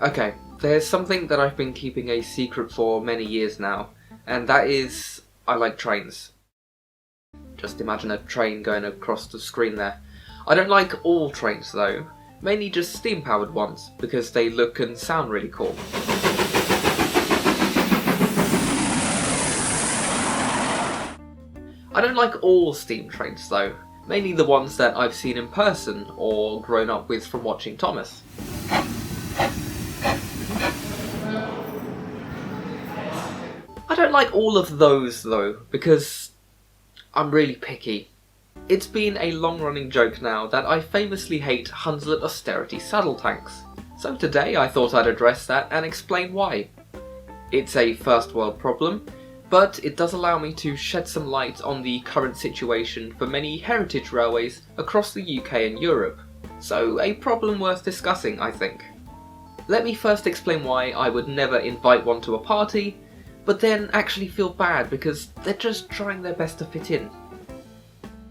Okay, there's something that I've been keeping a secret for many years now, and that is I like trains. Just imagine a train going across the screen there. I don't like all trains though, mainly just steam-powered ones, because they look and sound really cool. I don't like all steam trains though, mainly the ones that I've seen in person or grown up with from watching Thomas. I don't like all of those though, because I'm really picky. It's been a long-running joke now that I famously hate Hunslet Austerity saddle tanks, so today I thought I'd address that and explain why. It's a first world problem, but it does allow me to shed some light on the current situation for many heritage railways across the UK and Europe, so a problem worth discussing, I think. Let me first explain why I would never invite one to a party, but then actually feel bad because they're just trying their best to fit in.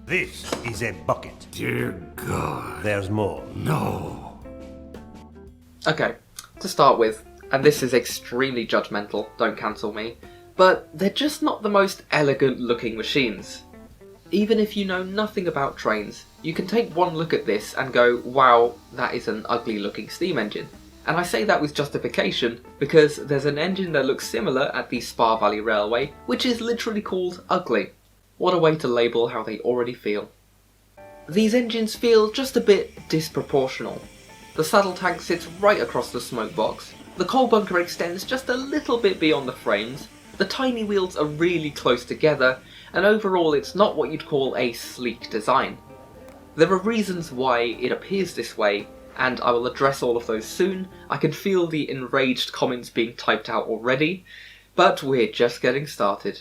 This is a bucket. Dear God. There's more. No. Okay, to start with, and this is extremely judgmental, don't cancel me, but they're just not the most elegant looking machines. Even if you know nothing about trains, you can take one look at this and go, wow, that is an ugly looking steam engine. And I say that with justification, because there's an engine that looks similar at the Spa Valley Railway, which is literally called ugly. What a way to label how they already feel. These engines feel just a bit disproportional. The saddle tank sits right across the smoke box, the coal bunker extends just a little bit beyond the frames, the tiny wheels are really close together, and overall it's not what you'd call a sleek design. There are reasons why it appears this way, and I will address all of those soon. I can feel the enraged comments being typed out already, but we're just getting started.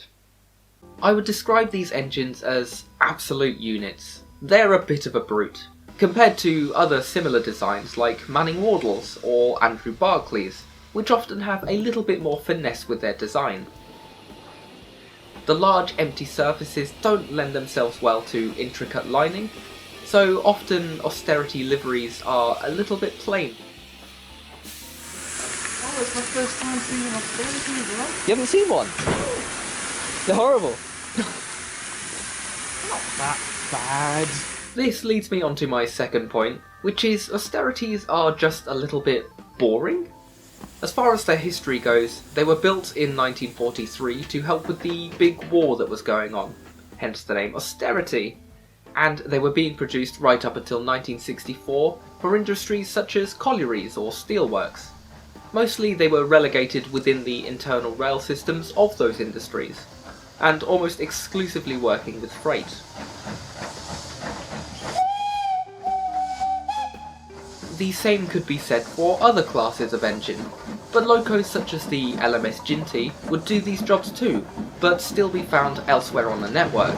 I would describe these engines as absolute units. They're a bit of a brute, compared to other similar designs like Manning Wardle's or Andrew Barclay's, which often have a little bit more finesse with their design. The large empty surfaces don't lend themselves well to intricate lining, so often austerity liveries are a little bit plain. Oh, it's my first time seeing an austerity, bro. You haven't seen one? They're horrible. Not that bad. This leads me on to my second point, which is austerities are just a little bit boring. As far as their history goes, they were built in 1943 to help with the big war that was going on, hence the name austerity. And they were being produced right up until 1964 for industries such as collieries or steelworks. Mostly they were relegated within the internal rail systems of those industries, and almost exclusively working with freight. The same could be said for other classes of engine, but locos such as the LMS Ginty would do these jobs too, but still be found elsewhere on the network.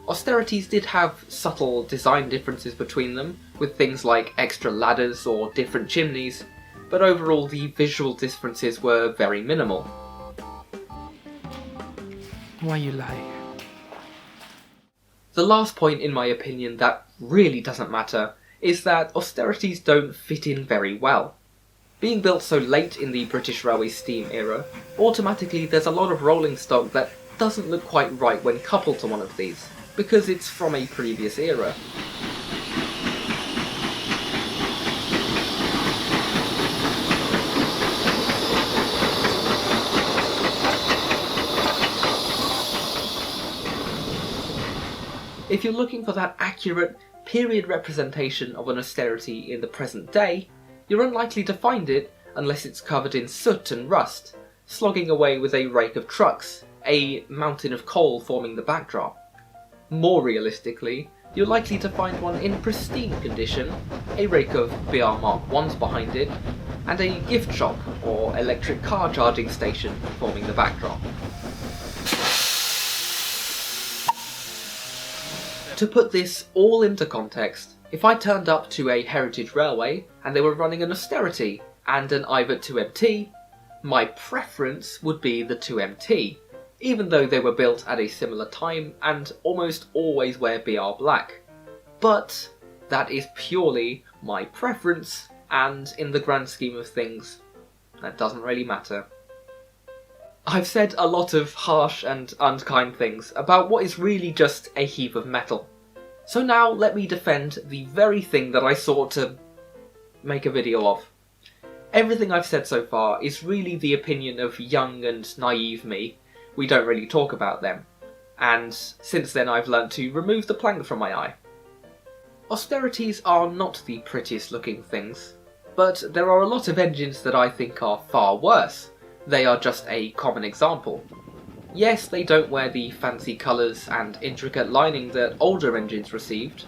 Austerities did have subtle design differences between them, with things like extra ladders or different chimneys, but overall the visual differences were very minimal. Why you lie? The last point in my opinion that really doesn't matter is that austerities don't fit in very well. Being built so late in the British Railway steam era, automatically there's a lot of rolling stock that doesn't look quite right when coupled to one of these, because it's from a previous era. If you're looking for that accurate, period representation of an austerity in the present day, you're unlikely to find it unless it's covered in soot and rust, slogging away with a rake of trucks, a mountain of coal forming the backdrop. More realistically, you're likely to find one in pristine condition, a rake of BR Mark 1s behind it, and a gift shop or electric car charging station forming the backdrop. To put this all into context, if I turned up to a heritage railway and they were running an austerity and an Ivet 2MT, my preference would be the 2MT, even though they were built at a similar time and almost always wear BR black. But that is purely my preference, and in the grand scheme of things, that doesn't really matter. I've said a lot of harsh and unkind things about what is really just a heap of metal. So now let me defend the very thing that I sought to make a video of. Everything I've said so far is really the opinion of young and naive me. We don't really talk about them. And since then I've learnt to remove the plank from my eye. Austerities are not the prettiest looking things, but there are a lot of engines that I think are far worse. They are just a common example. Yes, they don't wear the fancy colours and intricate lining that older engines received,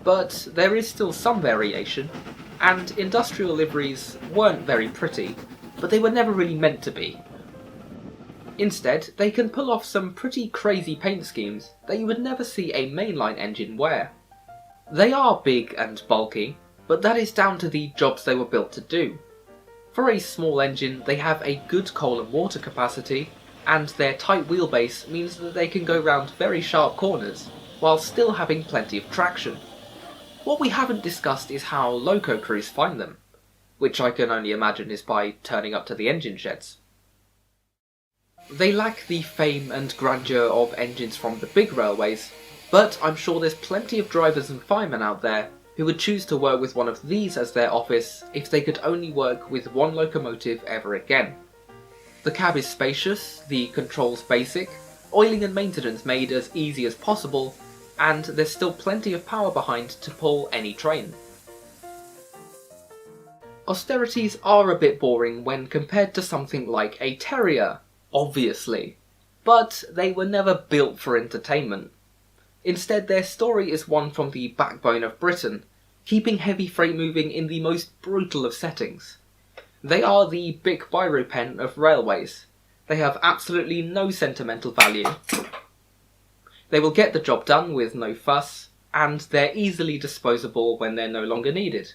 but there is still some variation, and industrial liveries weren't very pretty, but they were never really meant to be. Instead, they can pull off some pretty crazy paint schemes that you would never see a mainline engine wear. They are big and bulky, but that is down to the jobs they were built to do. For a small engine, they have a good coal and water capacity, and their tight wheelbase means that they can go round very sharp corners, while still having plenty of traction. What we haven't discussed is how loco crews find them, which I can only imagine is by turning up to the engine sheds. They lack the fame and grandeur of engines from the big railways, but I'm sure there's plenty of drivers and firemen out there who would choose to work with one of these as their office if they could only work with one locomotive ever again. The cab is spacious, the controls basic, oiling and maintenance made as easy as possible, and there's still plenty of power behind to pull any train. Austerities are a bit boring when compared to something like a Terrier, obviously, but they were never built for entertainment. Instead, their story is one from the backbone of Britain, keeping heavy freight moving in the most brutal of settings. They are the Bic biro pen of railways. They have absolutely no sentimental value. They will get the job done with no fuss, and they're easily disposable when they're no longer needed.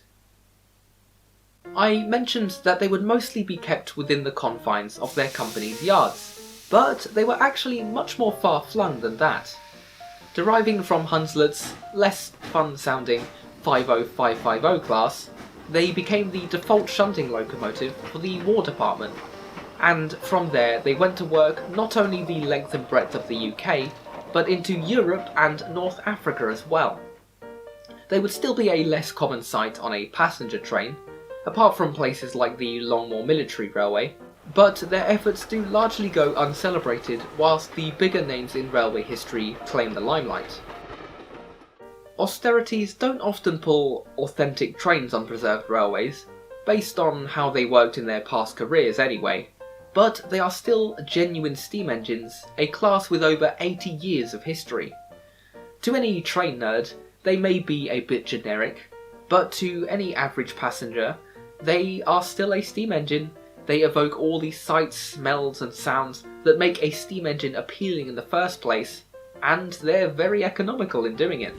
I mentioned that they would mostly be kept within the confines of their company's yards, but they were actually much more far-flung than that. Deriving from Hunslet's less fun-sounding 50550 class, they became the default shunting locomotive for the War Department, and from there they went to work not only the length and breadth of the UK, but into Europe and North Africa as well. They would still be a less common sight on a passenger train, apart from places like the Longmoor Military Railway, but their efforts do largely go uncelebrated whilst the bigger names in railway history claim the limelight. Austerities don't often pull authentic trains on preserved railways, based on how they worked in their past careers anyway, but they are still genuine steam engines, a class with over 80 years of history. To any train nerd, they may be a bit generic, but to any average passenger, they are still a steam engine. They evoke all the sights, smells and sounds that make a steam engine appealing in the first place, and they're very economical in doing it.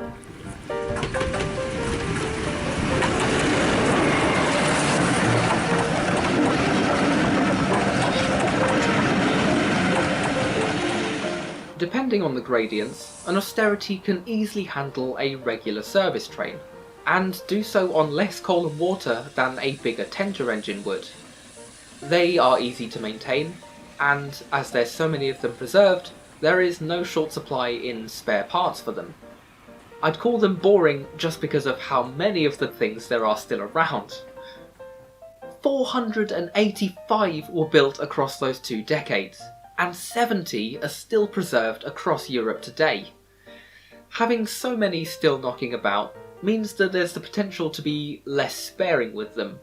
Depending on the gradients, an Austerity can easily handle a regular service train, and do so on less coal and water than a bigger tender engine would. They are easy to maintain, and as there's so many of them preserved, there is no short supply in spare parts for them. I'd call them boring just because of how many of the things there are still around. 485 were built across those 2 decades, and 70 are still preserved across Europe today. Having so many still knocking about means that there's the potential to be less sparing with them,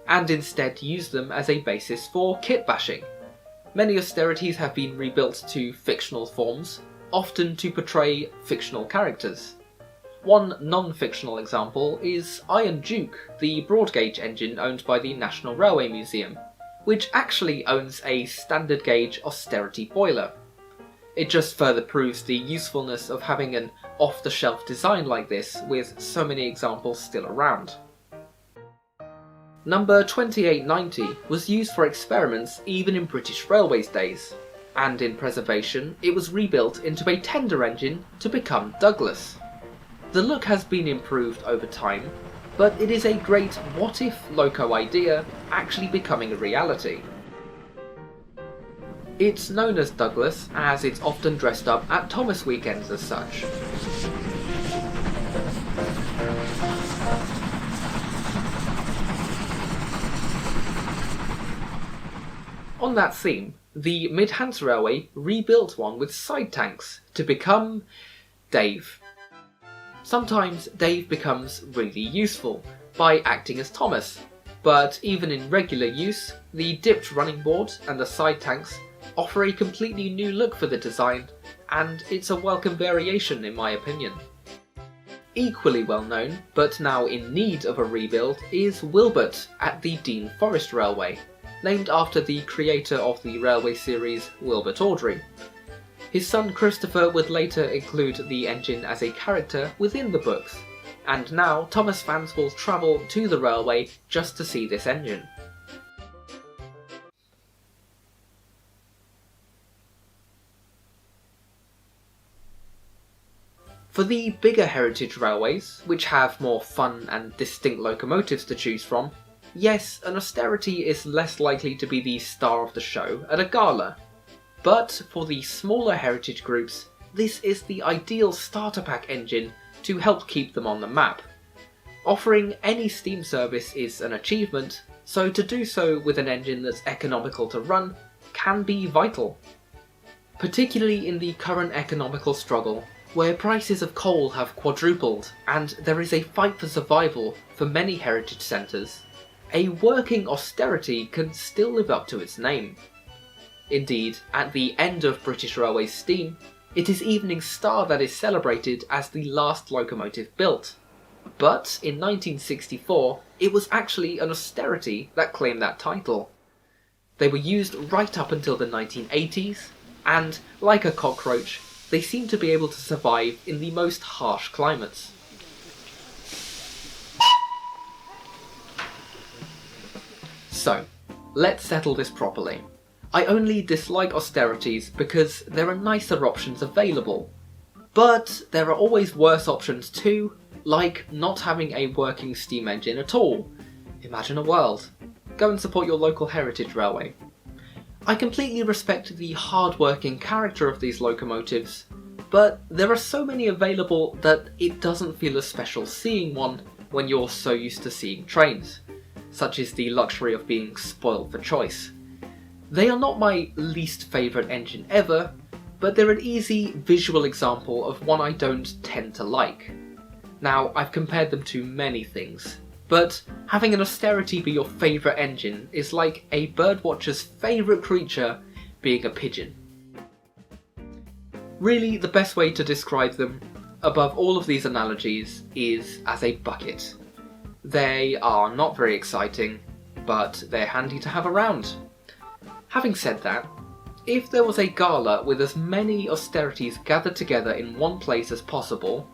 and instead use them as a basis for kit bashing. Many Austerities have been rebuilt to fictional forms, often to portray fictional characters. One non-fictional example is Iron Duke, the broad gauge engine owned by the National Railway Museum, which actually owns a standard gauge Austerity boiler. It just further proves the usefulness of having an off-the-shelf design like this with so many examples still around. Number 2890 was used for experiments even in British Railways days, and in preservation it was rebuilt into a tender engine to become Douglas. The look has been improved over time, but it is a great what-if loco idea actually becoming a reality. It's known as Douglas, as it's often dressed up at Thomas weekends as such. On that theme, the Mid-Hants Railway rebuilt one with side tanks to become Dave. Sometimes Dave becomes really useful by acting as Thomas, but even in regular use, the dipped running board and the side tanks offer a completely new look for the design, and it's a welcome variation in my opinion. Equally well known, but now in need of a rebuild, is Wilbert at the Dean Forest Railway, named after the creator of the railway series Wilbert Awdry. His son Christopher would later include the engine as a character within the books, and now Thomas fans will travel to the railway just to see this engine. For the bigger heritage railways, which have more fun and distinct locomotives to choose from, yes, an Austerity is less likely to be the star of the show at a gala. But for the smaller heritage groups, this is the ideal starter pack engine to help keep them on the map. Offering any steam service is an achievement, so to do so with an engine that's economical to run can be vital. Particularly in the current economical struggle, where prices of coal have quadrupled and there is a fight for survival for many heritage centres, a working Austerity can still live up to its name. Indeed, at the end of British Railways steam, it is Evening Star that is celebrated as the last locomotive built. But in 1964, it was actually an Austerity that claimed that title. They were used right up until the 1980s, and like a cockroach, they seem to be able to survive in the most harsh climates. So, let's settle this properly. I only dislike Austerities because there are nicer options available. But there are always worse options too, like not having a working steam engine at all. Imagine a world. Go and support your local heritage railway. I completely respect the hard-working character of these locomotives, but there are so many available that it doesn't feel as special seeing one when you're so used to seeing trains. Such is the luxury of being spoiled for choice. They are not my least favourite engine ever, but they're an easy visual example of one I don't tend to like. Now, I've compared them to many things, but having an Austerity be your favourite engine is like a birdwatcher's favourite creature being a pigeon. Really, the best way to describe them, above all of these analogies, is as a bucket. They are not very exciting, but they're handy to have around. Having said that, if there was a gala with as many Austerities gathered together in one place as possible,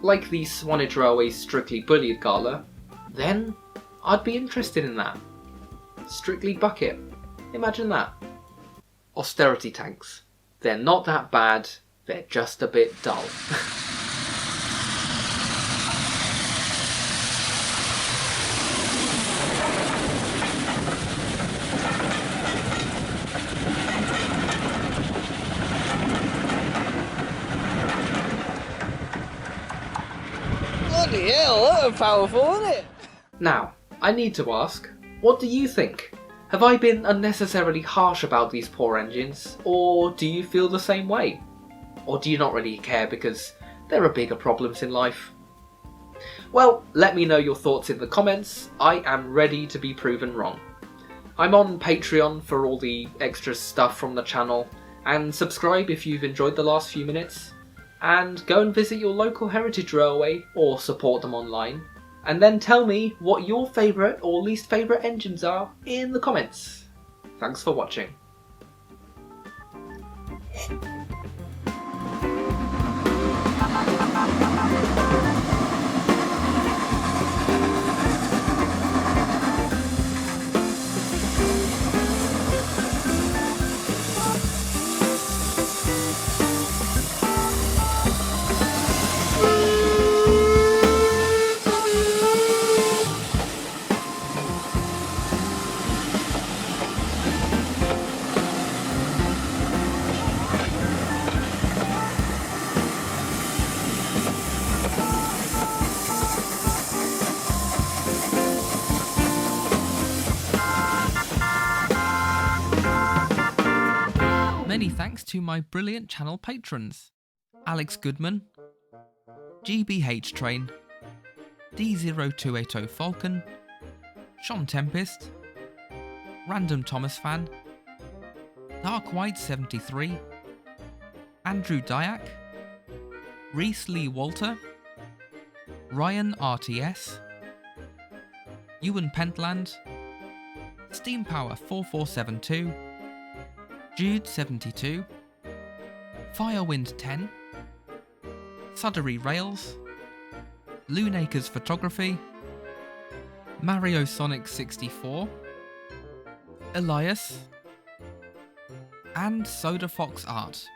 like the Swanage Railway's Strictly Bullied Gala, then I'd be interested in that. Strictly bucket. Imagine that. Austerity tanks. They're not that bad, they're just a bit dull. Bloody hell, that was powerful, isn't it? Now, I need to ask, what do you think? Have I been unnecessarily harsh about these poor engines, or do you feel the same way? Or do you not really care because there are bigger problems in life? Well, let me know your thoughts in the comments. I am ready to be proven wrong. I'm on Patreon for all the extra stuff from the channel, and subscribe if you've enjoyed the last few minutes. And go and visit your local heritage railway, or support them online, and then tell me what your favourite or least favourite engines are in the comments. Thanks for watching. Many thanks to my brilliant channel patrons: Alex Goodman, GBH Train, D0280 Falcon, Sean Tempest, Random Thomas Fan, Dark White 73, Andrew Dyack, Reese Lee Walter, Ryan RTS, Ewan Pentland, Steam Power 4472, Jude 72, Firewind 10, Suddery Rails, Luneacres Photography, Mario Sonic 64, Elias, and Soda Fox Art.